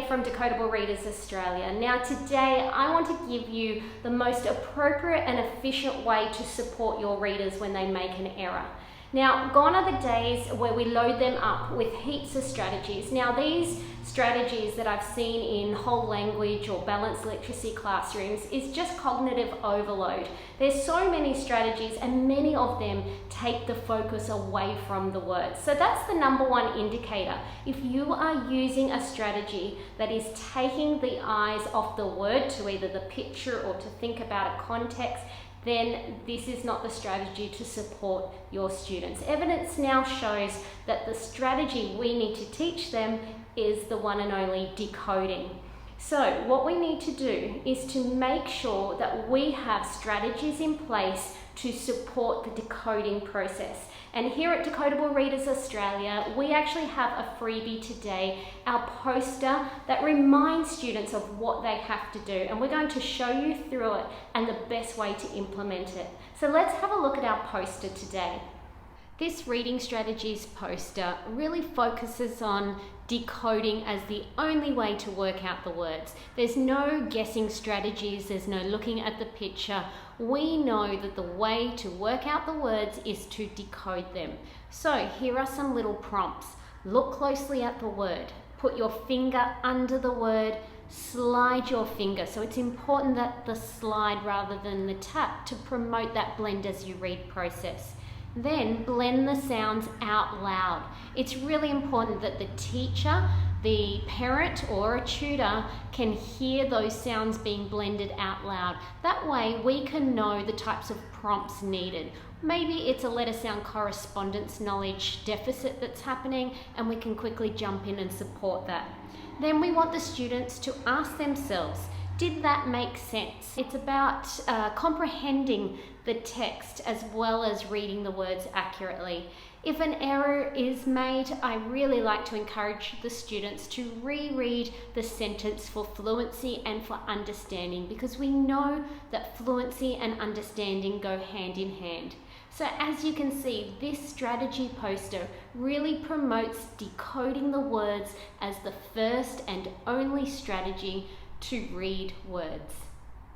here from Decodable Readers Australia. Now today I want to give you the most appropriate and efficient way to support your readers when they make an error. Now, gone are the days where we load them up with heaps of strategies. Now, these strategies that I've seen in whole language or balanced literacy classrooms is just cognitive overload. There's so many strategies and many of them take the focus away from the words. So that's the number one indicator. If you are using a strategy that is taking the eyes off the word to either the picture or to think about a context, then this is not the strategy to support your students. Evidence now shows that the strategy we need to teach them is the one and only decoding. So what we need to do is to make sure that we have strategies in place to support the decoding process. And here at Decodable Readers Australia, we actually have a freebie today, our poster that reminds students of what they have to do. And we're going to show you through it and the best way to implement it. So let's have a look at our poster today. This reading strategies poster really focuses on decoding as the only way to work out the words. There's no guessing strategies, there's no looking at the picture. We know that the way to work out the words is to decode them. So here are some little prompts. Look closely at the word. Put your finger under the word. Slide your finger. So it's important that the slide rather than the tap to promote that blend as you read process. Then blend the sounds out loud. It's really important that the teacher, the parent or a tutor can hear those sounds being blended out loud. That way we can know the types of prompts needed. Maybe it's a letter sound correspondence knowledge deficit that's happening and we can quickly jump in and support that. Then we want the students to ask themselves, did that make sense? It's about comprehending the text as well as reading the words accurately. If an error is made, I really like to encourage the students to reread the sentence for fluency and for understanding, because we know that fluency and understanding go hand in hand. So as you can see, this strategy poster really promotes decoding the words as the first and only strategy to read words.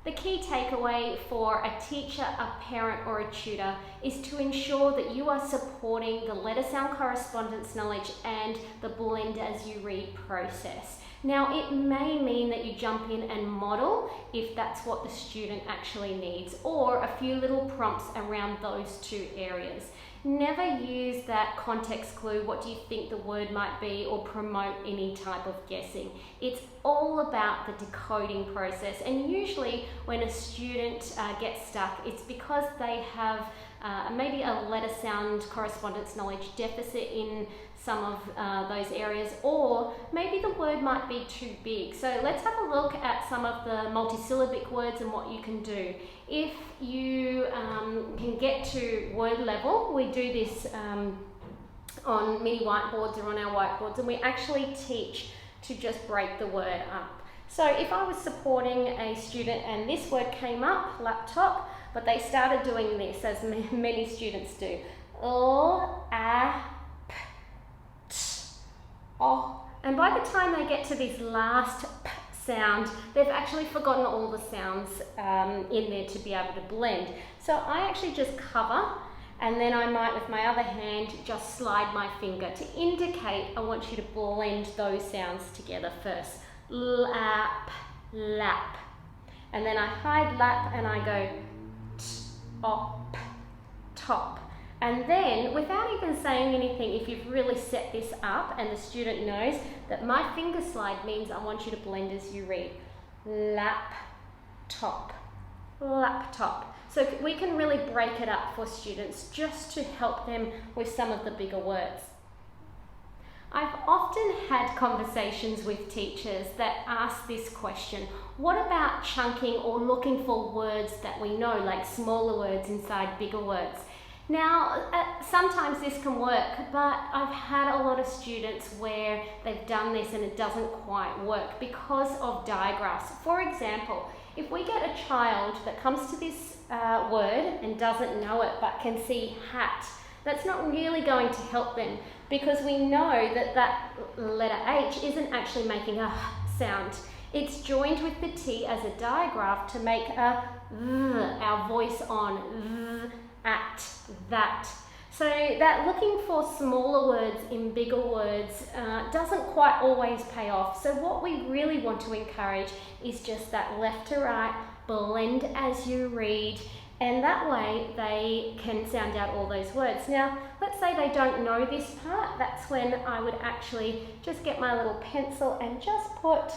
The key takeaway for a teacher, a parent or a tutor is to ensure that you are supporting the letter sound correspondence knowledge and the blend as you read process. Now it may mean that you jump in and model if that's what the student actually needs, or a few little prompts around those two areas. Never use that context clue, what do you think the word might be, or promote any type of guessing. It's all about the decoding process, and usually when a student gets stuck, it's because they have maybe a letter sound correspondence knowledge deficit in some of those areas, or maybe the word might be too big. So let's have a look at some of the multisyllabic words and what you can do. If you can get to word level, we do this on mini whiteboards or on our whiteboards, and we actually teach to just break the word up. So if I was supporting a student and this word came up, laptop, but they started doing this, as many students do. Oh. And by the time they get to this last p sound, they've actually forgotten all the sounds in there to be able to blend. So I actually just cover, and then I might with my other hand just slide my finger to indicate I want you to blend those sounds together first. Lap, lap. And then I hide lap and I go top, top. And then, without even saying anything, if you've really set this up and the student knows that my finger slide means I want you to blend as you read. Laptop, laptop. So we can really break it up for students just to help them with some of the bigger words. I've often had conversations with teachers that ask this question: what about chunking or looking for words that we know, like smaller words inside bigger words? Now, sometimes this can work, but I've had a lot of students where they've done this and it doesn't quite work because of digraphs. For example, if we get a child that comes to this word and doesn't know it but can see hat, that's not really going to help them, because we know that that letter H isn't actually making a sound. It's joined with the T as a digraph to make a our voice on at, that. So that looking for smaller words in bigger words doesn't quite always pay off. So what we really want to encourage is just that left to right, blend as you read, and that way they can sound out all those words. Now, let's say they don't know this part. That's when I would actually just get my little pencil and just put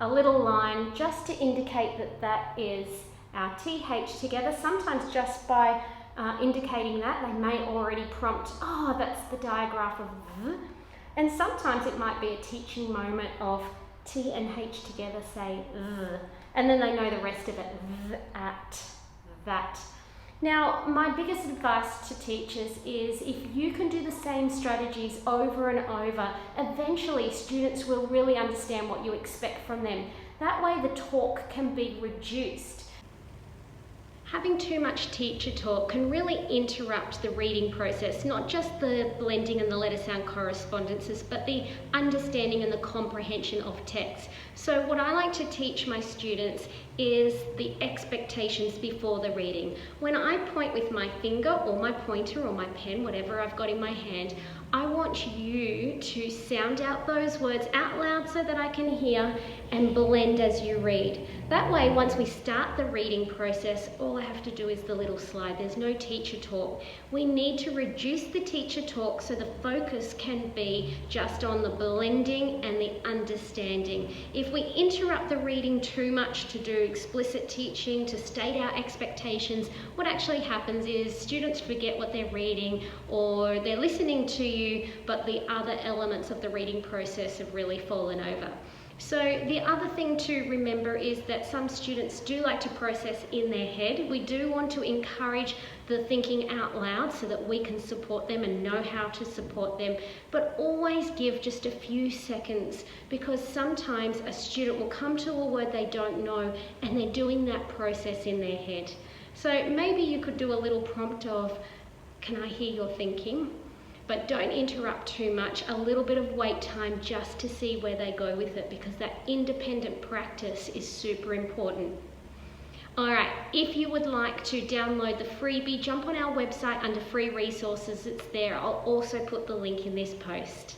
a little line just to indicate that that is our TH together. Sometimes just by indicating that, they may already prompt, oh, that's the digraph of V. And sometimes it might be a teaching moment of T and H together say V, and then they know the rest of it, V, at, that. Now, my biggest advice to teachers is if you can do the same strategies over and over, eventually students will really understand what you expect from them. That way the talk can be reduced. Having too much teacher talk can really interrupt the reading process, not just the blending and the letter sound correspondences, but the understanding and the comprehension of text. So what I like to teach my students is the expectations before the reading. When I point with my finger or my pointer or my pen, whatever I've got in my hand, I want you to sound out those words out loud so that I can hear and blend as you read. That way, once we start the reading process, all I have to do is the little slide. There's no teacher talk. We need to reduce the teacher talk so the focus can be just on the blending and the understanding. If we interrupt the reading too much to do explicit teaching, to state our expectations, what actually happens is students forget what they're reading, or they're listening to you, but the other elements of the reading process have really fallen over. So the other thing to remember is that some students do like to process in their head. We do want to encourage the thinking out loud so that we can support them and know how to support them, but always give just a few seconds, because sometimes a student will come to a word they don't know and they're doing that process in their head. So maybe you could do a little prompt of, can I hear your thinking? But don't interrupt too much, a little bit of wait time just to see where they go with it, because that independent practice is super important. Alright, if you would like to download the freebie, jump on our website under free resources, it's there. I'll also put the link in this post.